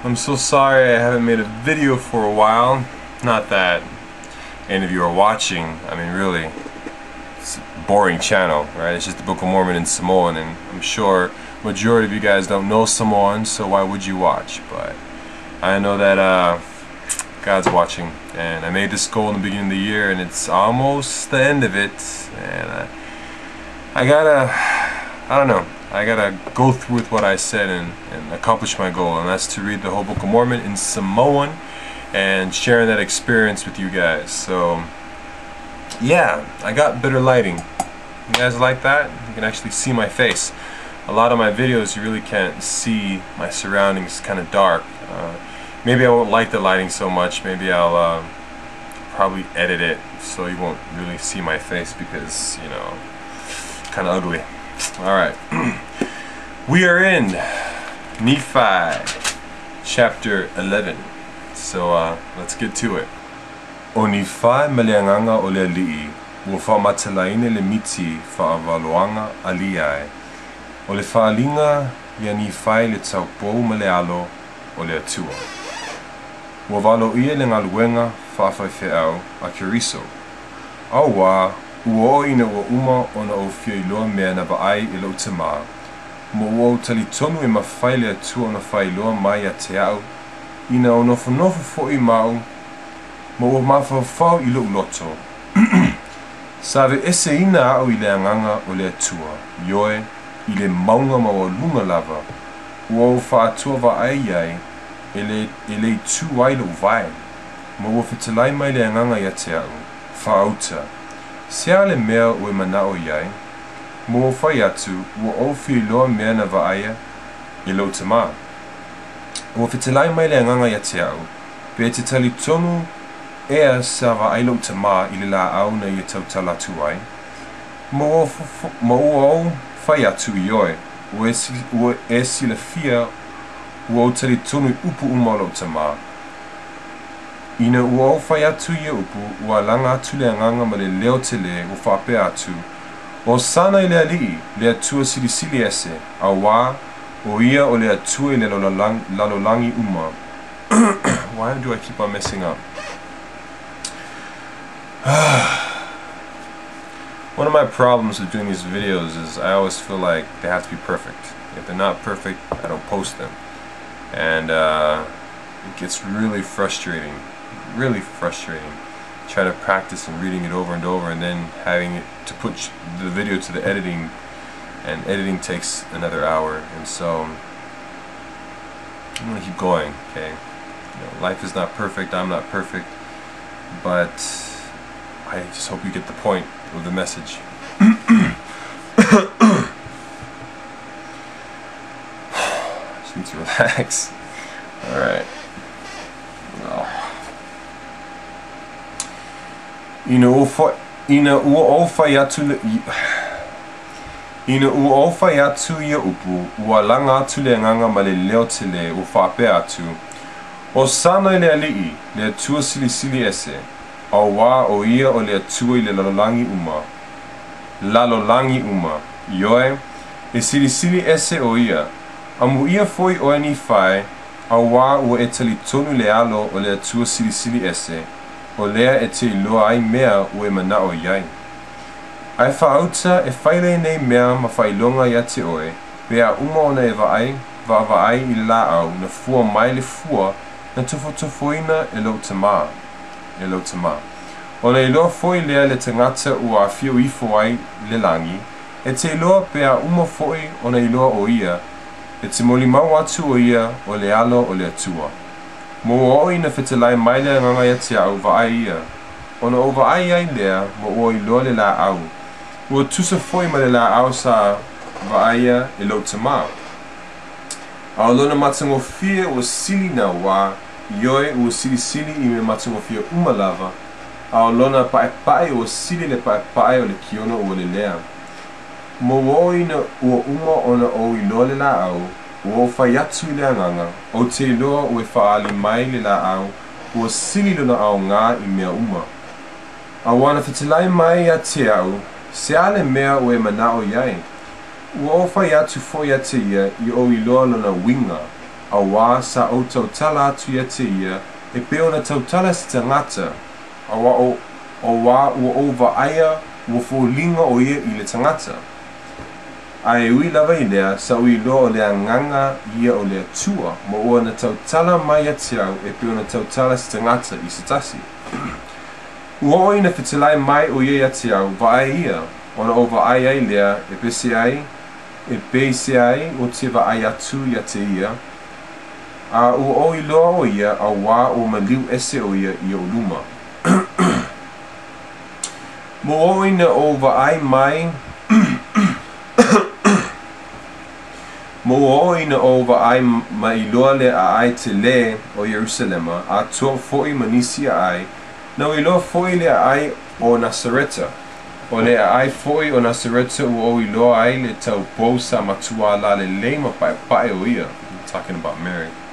I'm so sorry I haven't made a video for a while. Not that any of you are watching. I mean, really, it's a boring channel, right? It's just the Book of Mormon in Samoan, and I'm sure majority of you guys don't know Samoan, so why would you watch? But I know that God's watching, and I made this goal in the beginning of the year, and it's almost the end of it, and I gotta go through with what I said and accomplish my goal, and that's to read the whole Book of Mormon in Samoan and sharing that experience with you guys. So yeah, I got better lighting. You guys like that? You can actually see my face. A lot of my videos you really can't see my surroundings, kind of dark. Maybe I won't like the lighting so much. Maybe I'll probably edit it so you won't really see my face because, you know, kind of ugly. Alright, we are in Nephi chapter 11, so let's get to it. O Nephi meleanganga o le li'i, ua whamatalaine le miti whaavaloanga aliai. O le whaalinga ia Nephi le taupou ma le alo o le atua. Ua walo ia le ngaluenga whaafaiwheau a Keriso. Awa, ua o ina ua uma o na o fia iloa mea na vaai I lau te maa. Mo ua o tali tonu e mawhai le atua o na whai iloa mai a te au. Ina o nofo fo'i mau. Mo ua mawhawhau I lau loto. Save ese ina au I le anganga o le atua. Ioe, I le maunga maua lunga lava. Ua o whaatua vaai ai. E le tu ai lau vai. Mo ua whitalai mai le anganga I a te au. Whaauta. Sea le mea o manao iai, mo whai atu, ua ofi loa mea na vaaya I lau te maa. Ua whitelai mai le anganga I a te au, pe te tali tonu ea sa vaai lau te maa I le la au na I a tautala tu ai. Mo ua o whai atu I oe, ua e sila fia ua o tali tonu I upu uma lau te maa. Ina ua o whai atu I upu, ua langa atu le anganga ma le leo te le o whape atu. O sana I le alii, le atua silisili ese, a wā, o ia o le atua I le lalolangi uma. Why do I keep on messing up? One of my problems with doing these videos is I always feel like they have to be perfect. If they're not perfect, I don't post them. And it gets really frustrating. Really frustrating trying to practice and reading it over and over and then having it to put the video to the editing, and editing takes another hour, and so I'm gonna keep going. Okay, you know, life is not perfect, I'm not perfect, but I just hope you get the point of the message. Just need to relax. Alright. Ina ua o whai atu ia upu, ua langa atu le nganga ma le leo te le o whape atu. O sana I le alii, le atua silisili ese, a wā o ia o le atua I le lalolangi uma. Ioe, e silisili ese o ia, amu ia foi o Nephi, a wā ua e tali tonu le alo o le atua silisili ese, o lea e te iloa ai mea ue manao iai. Ai whaauta e whaile nei mea ma whailonga ia te oe, pea uma ona e vaai I la au na fua mai le fua na tufoina e lau te maa. Ona iloa foi lea le tangata ua whio ifo ai le langi, e te iloa pea uma foi ona iloa o ia, e te molimau atu o ia o le alo o le atua. Mo o ina whitelai mai le nganga ia te au vaai ia. Ona o vaai ai lea, mo o iloa le la au. Ua tusa foi ma le la au sa vaai ia e lau te maa. A lona matangofia ua sili na wā, ioe ua silisili I me matangofia umalava. A lona pae ua sili le pae o le kiono ua le lea. Mo o ina ua uma ona o iloa le la au, ua whai atu I le anganga, o te iloa ua whaali mai le la au, ua sili lona au ngā I mea uma. A wana whitelai mai a te au, se ale mea ua manao iai. Ua o whai atu foi a te ia I o iloa lona winga, a wā sa o tautala atu ia te ia e pe ona tautala se tangata a wā o wā ua vaaya ua fōlinga o ia i le tangata. A e ui lava i lea sa ui loa o lea nganga ia o lea tua ma ua na tautala mai ati au e pe ona tautala se tangata i se tasi. Ua o ina whitilai mai o ia ati au vaai ia ona o vaai ai lea e pese ai e pese ai o te vaai atu ia te ia a ua o i loa o ia a wā o maliu ese o ia i o luma. Mo o ina o vaai mai Mo o ina o vaai mai loa le a ai te le o Yerusalema a toa foi manisi a ai na i loa foi le a ai o Nasareta o le a ai foi o Nasareta o i loa ai le tau pou sa matua la le leima pae pae o ia. I'm talking about Mary.